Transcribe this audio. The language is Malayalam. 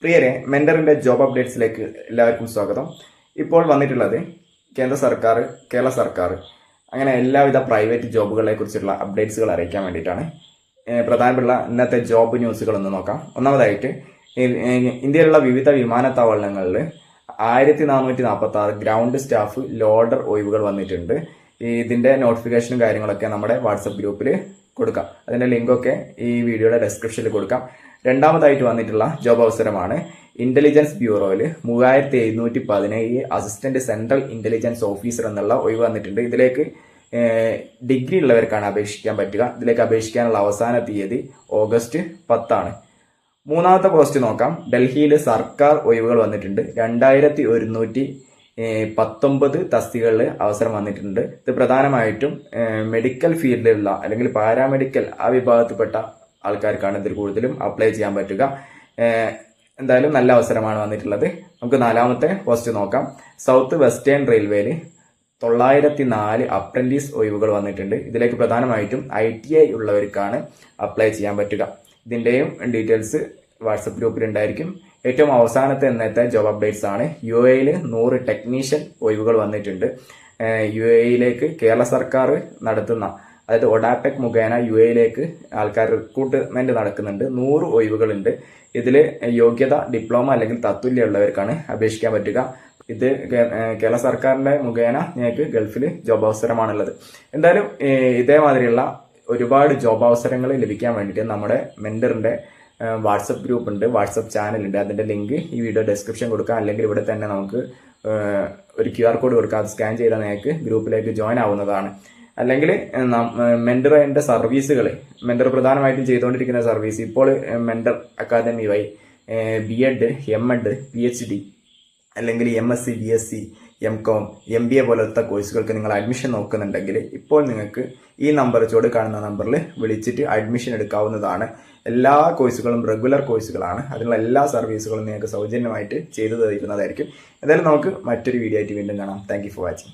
പ്രിയരെ, മെന്ററിന്റെ ജോബ് അപ്ഡേറ്റ്സിലേക്ക് എല്ലാവർക്കും സ്വാഗതം. ഇപ്പോൾ വന്നിട്ടുള്ളത് കേന്ദ്ര സർക്കാർ, കേരള സർക്കാർ അങ്ങനെ എല്ലാവിധ പ്രൈവറ്റ് ജോബുകളെ കുറിച്ചുള്ള അപ്ഡേറ്റ്സുകൾ അറിയിക്കാൻ വേണ്ടിയിട്ടാണ്. പ്രധാനപ്പെട്ട ഇന്നത്തെ ജോബ് ന്യൂസുകൾ ഒന്ന് നോക്കാം. ഒന്നാമതായിട്ട്, ഇന്ത്യയിലുള്ള വിവിധ വിമാനത്താവളങ്ങളിൽ 1446 ഗ്രൗണ്ട് സ്റ്റാഫ് ലോഡർ ഒഴിവുകൾ വന്നിട്ടുണ്ട്. ഇതിന്റെ നോട്ടിഫിക്കേഷനും കാര്യങ്ങളൊക്കെ നമ്മുടെ വാട്സപ്പ് ഗ്രൂപ്പിൽ കൊടുക്കാം. അതിന്റെ ലിങ്കൊക്കെ ഈ വീഡിയോയുടെ ഡിസ്ക്രിപ്ഷനിൽ കൊടുക്കാം. രണ്ടാമതായിട്ട് വന്നിട്ടുള്ള ജോബ് അവസരമാണ് ഇന്റലിജൻസ് ബ്യൂറോയിൽ 3717 അസിസ്റ്റന്റ് സെൻട്രൽ ഇന്റലിജൻസ് ഓഫീസർ എന്നുള്ള ഒഴിവ് വന്നിട്ടുണ്ട്. ഇതിലേക്ക് ഡിഗ്രി ഉള്ളവർക്കാണ് അപേക്ഷിക്കാൻ പറ്റുക. ഇതിലേക്ക് അപേക്ഷിക്കാനുള്ള അവസാന തീയതി ഓഗസ്റ്റ് 10 ആണ്. മൂന്നാമത്തെ പോസ്റ്റ് നോക്കാം. ഡൽഹിയിൽ സർക്കാർ ഒഴിവുകൾ വന്നിട്ടുണ്ട്. 2119 തസ്തികകളിൽ അവസരം വന്നിട്ടുണ്ട്. ഇത് പ്രധാനമായിട്ടും മെഡിക്കൽ ഫീൽഡിലുള്ള അല്ലെങ്കിൽ പാരാമെഡിക്കൽ ആ വിഭാഗത്തിൽപ്പെട്ട ആൾക്കാർക്കാണ് ഇതിൽ കൂടുതലും അപ്ലൈ ചെയ്യാൻ പറ്റുക. എന്തായാലും നല്ല അവസരമാണ് വന്നിട്ടുള്ളത്. നമുക്ക് നാലാമത്തെ പോസ്റ്റ് നോക്കാം. സൗത്ത് വെസ്റ്റേൺ റെയിൽവേയിൽ 904 അപ്രന്റീസ് ഒഴിവുകൾ വന്നിട്ടുണ്ട്. ഇതിലേക്ക് പ്രധാനമായിട്ടും ITI ഉള്ളവർക്കാണ് അപ്ലൈ ചെയ്യാൻ പറ്റുക. ഇതിന്റെയും ഡീറ്റെയിൽസ് വാട്സപ്പ് ഗ്രൂപ്പിൽ ഉണ്ടായിരിക്കും. ഏറ്റവും അവസാനത്തെ ഇന്നത്തെ ജോബ് അപ്ഡേറ്റ്സ് ആണ്. UAEയിൽ 100 ടെക്നീഷ്യൻ ഒഴിവുകൾ വന്നിട്ടുണ്ട്. UAEയിലേക്ക് കേരള സർക്കാർ നടത്തുന്ന, അതായത് ഒഡാപെക് മുഖേന UAEയിലേക്ക് ആൾക്കാർ റിക്രൂട്ട്മെന്റ് നടക്കുന്നുണ്ട്. 100 ഒഴിവുകളുണ്ട്. ഇതിൽ യോഗ്യത ഡിപ്ലോമ അല്ലെങ്കിൽ തത്തുല്യ ഉള്ളവർക്കാണ് അപേക്ഷിക്കാൻ പറ്റുക. ഇത് കേരള സർക്കാരിന്റെ മുഖേന നിങ്ങൾക്ക് ഗൾഫിൽ ജോബ് അവസരമാണുള്ളത്. എന്തായാലും ഇതേമാതിരിയുള്ള ഒരുപാട് ജോബ് അവസരങ്ങൾ ലഭിക്കാൻ വേണ്ടിയിട്ട് നമ്മുടെ മെന്ററിന്റെ വാട്സപ്പ് ഗ്രൂപ്പ് ഉണ്ട്, വാട്സപ്പ് ചാനൽ ഉണ്ട്. അതിന്റെ ലിങ്ക് ഈ വീഡിയോ ഡിസ്ക്രിപ്ഷൻ കൊടുക്കാം. അല്ലെങ്കിൽ ഇവിടെ തന്നെ നമുക്ക് ഒരു QR കോഡ് കൊടുക്കാം. അത് സ്കാൻ ചെയ്താൽ നിങ്ങൾക്ക് ഗ്രൂപ്പിലേക്ക് ജോയിൻ ആവുന്നതാണ്. അല്ലെങ്കിൽ മെന്ററിന്റെ സർവീസുകൾ, മെന്റർ പ്രധാനമായിട്ടും ചെയ്തുകൊണ്ടിരിക്കുന്ന സർവീസ് ഇപ്പോൾ മെന്റർ അക്കാദമി വഴി B.Ed, M.Ed, PhD അല്ലെങ്കിൽ MSc, BSc, MCom, MBA പോലത്തെ കോഴ്സുകൾക്ക് നിങ്ങൾ അഡ്മിഷൻ നോക്കുന്നുണ്ടെങ്കിൽ ഇപ്പോൾ നിങ്ങൾക്ക് ഈ നമ്പർ, ചുവടെ കാണുന്ന നമ്പറിൽ വിളിച്ചിട്ട് അഡ്മിഷൻ എടുക്കാവുന്നതാണ്. എല്ലാ കോഴ്സുകളും റെഗുലർ കോഴ്സുകളാണ്. അതിനുള്ള എല്ലാ സർവീസുകളും നിങ്ങൾക്ക് സൗജന്യമായിട്ട് ചെയ്തു തരുന്നതായിരിക്കും. എന്തായാലും നമുക്ക് മറ്റൊരു വീഡിയോ ആയിട്ട് വീണ്ടും കാണാം. Thank you for watching.